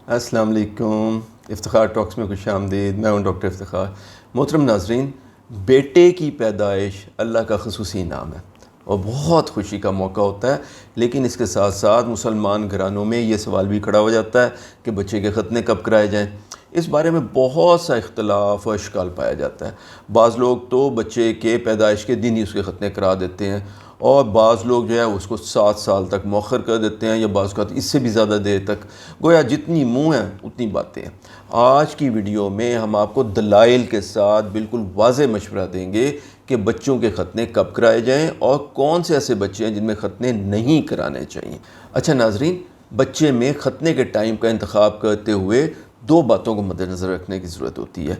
السلام علیکم، افتخار ٹاکس میں خوش آمدید۔ میں ہوں ڈاکٹر افتخار۔ محترم ناظرین، بیٹے کی پیدائش اللہ کا خصوصی انعام ہے اور بہت خوشی کا موقع ہوتا ہے، لیکن اس کے ساتھ ساتھ مسلمان گھرانوں میں یہ سوال بھی کھڑا ہو جاتا ہے کہ بچے کے ختنے کب کرائے جائیں۔ اس بارے میں بہت سا اختلاف و اشکال پایا جاتا ہے۔ بعض لوگ تو بچے کے پیدائش کے دن ہی اس کے ختنے کرا دیتے ہیں، اور بعض لوگ جو ہے اس کو 7 سال تک مؤخر کر دیتے ہیں، یا بعض کا اس سے بھی زیادہ دیر تک۔ گویا جتنی منہ ہیں اتنی باتیں ہیں۔ آج کی ویڈیو میں ہم آپ کو دلائل کے ساتھ بالکل واضح مشورہ دیں گے کہ بچوں کے ختنے کب کرائے جائیں اور کون سے ایسے بچے ہیں جن میں ختنے نہیں کرانے چاہیے۔ اچھا ناظرین، بچے میں ختنے کے ٹائم کا انتخاب کرتے ہوئے 2 باتوں کو مد نظر رکھنے کی ضرورت ہوتی ہے۔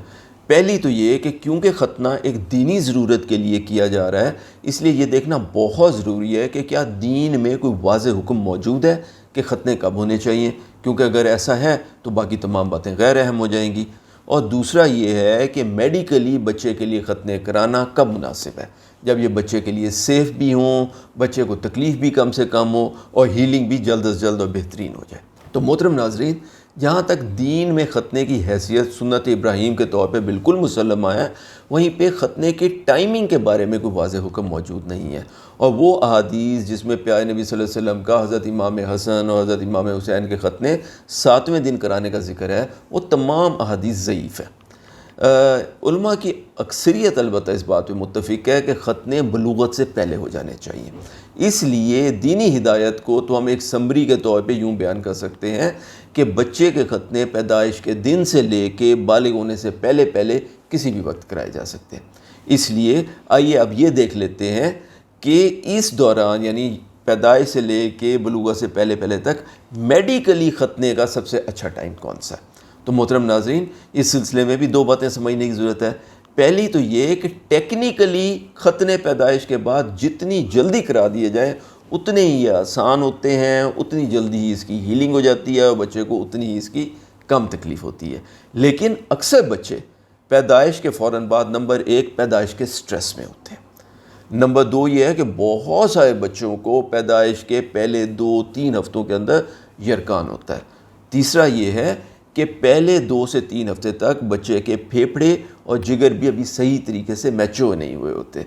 پہلی تو یہ کہ کیونکہ ختنہ ایک دینی ضرورت کے لیے کیا جا رہا ہے، اس لیے یہ دیکھنا بہت ضروری ہے کہ کیا دین میں کوئی واضح حکم موجود ہے کہ ختنے کب ہونے چاہیے، کیونکہ اگر ایسا ہے تو باقی تمام باتیں غیر اہم ہو جائیں گی۔ اور دوسرا یہ ہے کہ میڈیکلی بچے کے لیے ختنے کرانا کب مناسب ہے، جب یہ بچے کے لیے سیف بھی ہوں، بچے کو تکلیف بھی کم سے کم ہو، اور ہیلنگ بھی جلد از جلد اور بہترین ہو جائے۔ تو محترم ناظرین، جہاں تک دین میں ختنے کی حیثیت سنت ابراہیم کے طور پہ بالکل مسلمہ ہے، وہیں پہ ختنے کی ٹائمنگ کے بارے میں کوئی واضح حکم موجود نہیں ہے۔ اور وہ احادیث جس میں پیارے نبی صلی اللہ علیہ وسلم کا حضرت امام حسن اور حضرت امام حسین کے ختنے 7ویں دن کرانے کا ذکر ہے، وہ تمام احادیث ضعیف ہے۔ علماء کی اکثریت البتہ اس بات پہ متفق ہے کہ ختنے بلوغت سے پہلے ہو جانے چاہیے۔ اس لیے دینی ہدایت کو تو ہم ایک سمری کے طور پہ یوں بیان کر سکتے ہیں کہ بچے کے ختنے پیدائش کے دن سے لے کے بالغ ہونے سے پہلے پہلے کسی بھی وقت کرائے جا سکتے ہیں۔ اس لیے آئیے اب یہ دیکھ لیتے ہیں کہ اس دوران، یعنی پیدائش سے لے کے بلوغت سے پہلے پہلے تک میڈیکلی ختنے کا سب سے اچھا ٹائم کون سا ہے۔ تو محترم ناظرین، اس سلسلے میں بھی 2 باتیں سمجھنے کی ضرورت ہے۔ پہلی تو یہ کہ ٹیکنیکلی ختنے پیدائش کے بعد جتنی جلدی کرا دیے جائیں اتنے ہی آسان ہوتے ہیں، اتنی جلدی ہی اس کی ہیلنگ ہو جاتی ہے اور بچے کو اتنی ہی اس کی کم تکلیف ہوتی ہے۔ لیکن اکثر بچے پیدائش کے فوراً بعد نمبر 1 پیدائش کے سٹریس میں ہوتے ہیں، نمبر 2 یہ ہے کہ بہت سارے بچوں کو پیدائش کے پہلے 2-3 ہفتوں کے اندر یرکان ہوتا ہے، تیسرا یہ ہے کہ پہلے 2 سے 3 ہفتے تک بچے کے پھیپھڑے اور جگر بھی ابھی صحیح طریقے سے میچور نہیں ہوئے ہوتے،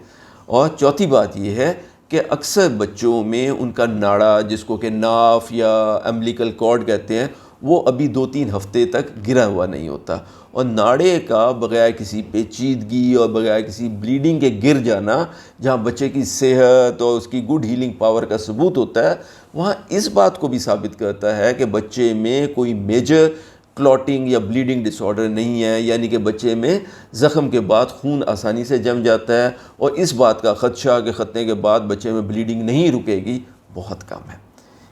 اور چوتھی بات یہ ہے کہ اکثر بچوں میں ان کا ناڑا، جس کو کہ ناف یا امبلیکل کارڈ کہتے ہیں، وہ ابھی 2-3 ہفتے تک گرا ہوا نہیں ہوتا، اور ناڑے کا بغیر کسی پیچیدگی اور بغیر کسی بلیڈنگ کے گر جانا، جہاں بچے کی صحت اور اس کی گڈ ہیلنگ پاور کا ثبوت ہوتا ہے، وہاں اس بات کو بھی ثابت کرتا ہے کہ بچے میں کوئی میجر کلاٹنگ یا بلیڈنگ ڈس آرڈر نہیں ہے، یعنی کہ بچے میں زخم کے بعد خون آسانی سے جم جاتا ہے، اور اس بات کا خدشہ کہ ختنے کے بعد بچے میں بلیڈنگ نہیں رکے گی بہت کم ہے۔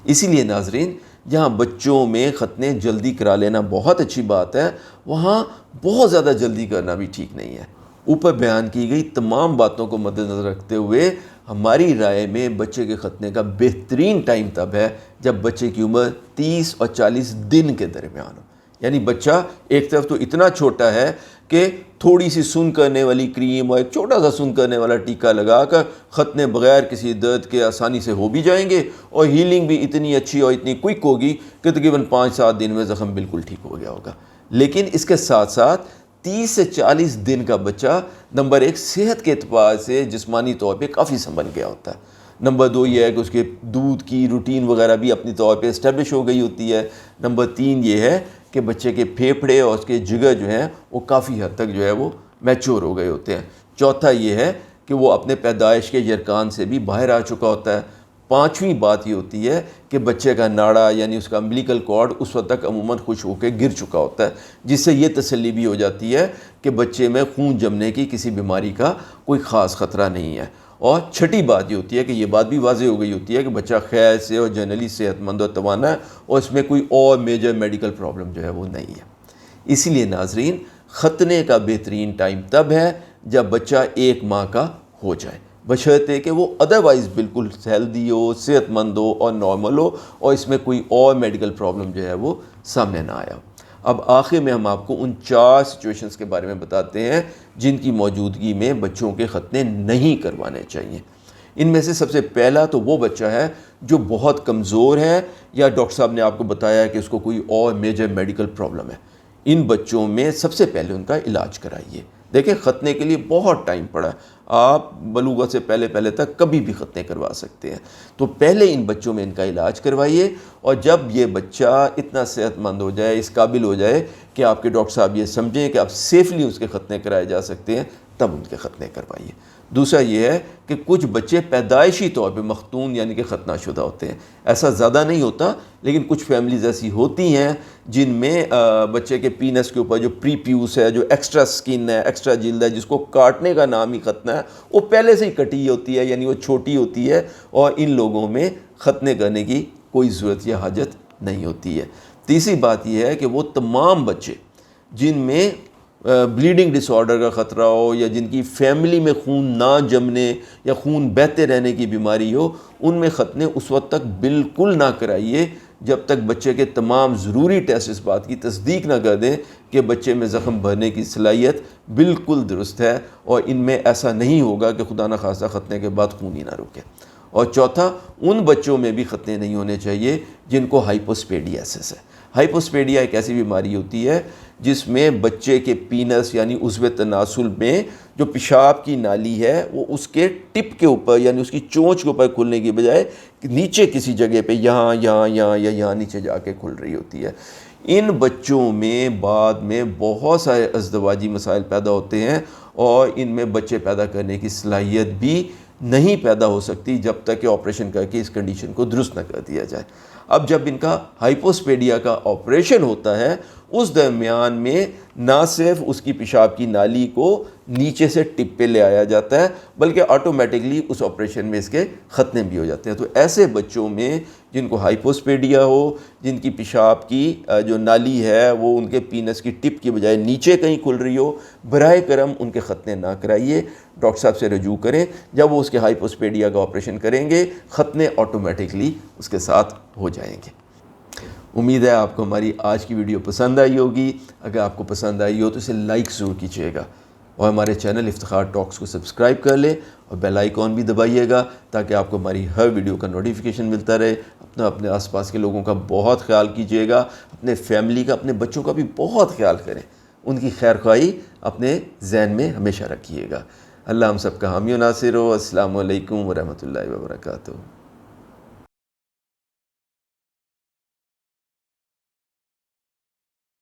اسی لیے ناظرین، جہاں بچوں میں ختنے جلدی کرا لینا بہت اچھی بات ہے، وہاں بہت زیادہ جلدی کرنا بھی ٹھیک نہیں ہے۔ اوپر بیان کی گئی تمام باتوں کو مد نظر رکھتے ہوئے ہماری رائے میں بچے کے ختنے کا بہترین ٹائم تب ہے جب بچے کی عمر 30 اور 40 دن کے درمیان ہو۔ یعنی بچہ ایک طرف تو اتنا چھوٹا ہے کہ تھوڑی سی سن کرنے والی کریم اور ایک چھوٹا سا سن کرنے والا ٹیکا لگا کر ختنے بغیر کسی درد کے آسانی سے ہو بھی جائیں گے، اور ہیلنگ بھی اتنی اچھی اور اتنی کوئک ہوگی کہ تقریباً 5-7 دن میں زخم بالکل ٹھیک ہو گیا ہوگا۔ لیکن اس کے ساتھ ساتھ 30 سے 40 دن کا بچہ نمبر 1 صحت کے اعتبار سے جسمانی طور پہ کافی سنبھل گیا ہوتا ہے، نمبر 2 یہ ہے کہ اس کے دودھ کی روٹین وغیرہ بھی اپنی طور پہ اسٹیبلش ہو گئی ہوتی ہے، نمبر 3 یہ ہے کہ بچے کے پھیپھڑے اور اس کے جگر جو ہیں وہ کافی حد تک جو ہے وہ میچور ہو گئے ہوتے ہیں، چوتھا یہ ہے کہ وہ اپنے پیدائش کے یرکان سے بھی باہر آ چکا ہوتا ہے، پانچویں بات یہ ہوتی ہے کہ بچے کا ناڑا یعنی اس کا امبلیکل کارڈ اس وقت تک عموماً خشک ہو کے گر چکا ہوتا ہے، جس سے یہ تسلی بھی ہو جاتی ہے کہ بچے میں خون جمنے کی کسی بیماری کا کوئی خاص خطرہ نہیں ہے۔ اور چھٹی بات یہ ہوتی ہے کہ یہ بات بھی واضح ہو گئی ہوتی ہے کہ بچہ خیر سے اور جنرلی صحت مند اور توانا ہے، اور اس میں کوئی اور میجر میڈیکل پرابلم جو ہے وہ نہیں ہے۔ اسی لیے ناظرین، ختنے کا بہترین ٹائم تب ہے جب بچہ 1 ماہ کا ہو جائے، بشرطے کہ وہ ادروائز بالکل ہیلدی ہو، صحت مند ہو اور نارمل ہو، اور اس میں کوئی اور میڈیکل پرابلم جو ہے وہ سامنے نہ آیا ہو۔ اب آخر میں ہم آپ کو ان 4 سچویشنز کے بارے میں بتاتے ہیں جن کی موجودگی میں بچوں کے ختنے نہیں کروانے چاہیے۔ ان میں سے سب سے پہلا تو وہ بچہ ہے جو بہت کمزور ہے یا ڈاکٹر صاحب نے آپ کو بتایا ہے کہ اس کو کوئی اور میجر میڈیکل پرابلم ہے. ان بچوں میں سب سے پہلے ان کا علاج کرائیے. دیکھیں ختنے کے لیے بہت ٹائم پڑا، آپ بلوغت سے پہلے تک کبھی بھی ختنے کروا سکتے ہیں. تو پہلے ان بچوں میں ان کا علاج کروائیے، اور جب یہ بچہ اتنا صحت مند ہو جائے، اس قابل ہو جائے کہ آپ کے ڈاکٹر صاحب یہ سمجھیں کہ آپ سیفلی اس کے ختنے کرائے جا سکتے ہیں، تب ان کے ختنے کروائیے. دوسرا یہ ہے کہ کچھ بچے پیدائشی طور پہ مختون یعنی کہ ختنہ شدہ ہوتے ہیں. ایسا زیادہ نہیں ہوتا، لیکن کچھ فیملیز ایسی ہوتی ہیں جن میں بچے کے پینس کے اوپر جو پری پیوس ہے، جو ایکسٹرا سکن ہے، ایکسٹرا جلد ہے، جس کو کاٹنے کا نام ہی ختنہ ہے، وہ پہلے سے ہی کٹی ہوتی ہے، یعنی وہ چھوٹی ہوتی ہے، اور ان لوگوں میں ختنے کرنے کی کوئی ضرورت یا حاجت نہیں ہوتی ہے. تیسری بات یہ ہے کہ وہ تمام بچے جن میں بلیڈنگ ڈس آرڈر کا خطرہ ہو، یا جن کی فیملی میں خون نہ جمنے یا خون بہتے رہنے کی بیماری ہو، ان میں ختنے اس وقت تک بالکل نہ کرائیے جب تک بچے کے تمام ضروری ٹیسٹ اس بات کی تصدیق نہ کر دیں کہ بچے میں زخم بھرنے کی صلاحیت بالکل درست ہے، اور ان میں ایسا نہیں ہوگا کہ خدا نخواستہ ختنے کے بعد خون ہی نہ رکے. اور چوتھا، ان بچوں میں بھی ختنے نہیں ہونے چاہیے جن کو ہائپوسپیڈیاسس ہے. ہائپوسپیڈیا ایک ایسی بیماری ہوتی ہے جس میں بچے کے پینس یعنی عضو تناسل میں جو پیشاب کی نالی ہے وہ اس کے ٹپ کے اوپر یعنی اس کی چونچ کے اوپر کھلنے کی بجائے نیچے کسی جگہ پہ یہاں نیچے جا کے کھل رہی ہوتی ہے. ان بچوں میں بعد میں بہت سارے ازدواجی مسائل پیدا ہوتے ہیں، اور ان میں بچے پیدا کرنے کی صلاحیت بھی نہیں پیدا ہو سکتی جب تک کہ آپریشن کر کے اس کنڈیشن کو درست نہ کر دیا جائے. اب جب ان کا ہائپوسپیڈیا کا آپریشن ہوتا ہے، اس درمیان میں نہ صرف اس کی پیشاب کی نالی کو نیچے سے ٹپ پہ لے آیا جاتا ہے، بلکہ آٹومیٹکلی اس آپریشن میں اس کے ختنے بھی ہو جاتے ہیں. تو ایسے بچوں میں جن کو ہائپوسپیڈیا ہو، جن کی پیشاب کی جو نالی ہے وہ ان کے پینس کی ٹپ کی بجائے نیچے کہیں کھل رہی ہو، براہ کرم ان کے ختنے نہ کرائیے. ڈاکٹر صاحب سے رجوع کریں. جب وہ اس کے ہائپوسپیڈیا کا آپریشن کریں گے، ختنے آٹومیٹکلی اس کے ساتھ ہو جائیں گے. امید ہے آپ کو ہماری آج کی ویڈیو پسند آئی ہوگی. اگر آپ کو پسند آئی ہو تو اسے لائک ضرور کیجیے گا، اور ہمارے چینل افتخار ٹاکس کو سبسکرائب کر لیں، اور بیل آئیکن بھی دبائیے گا تاکہ آپ کو ہماری ہر ویڈیو کا نوٹیفیکیشن ملتا رہے. اپنے آس پاس کے لوگوں کا بہت خیال کیجیے گا، اپنے فیملی کا، اپنے بچوں کا بھی بہت خیال کریں. ان کی خیر خواہی اپنے ذہن میں ہمیشہ رکھیے گا. اللہ ہم سب کا حامی و ناصر ہو. السلام علیکم ورحمۃ اللہ وبرکاتہ.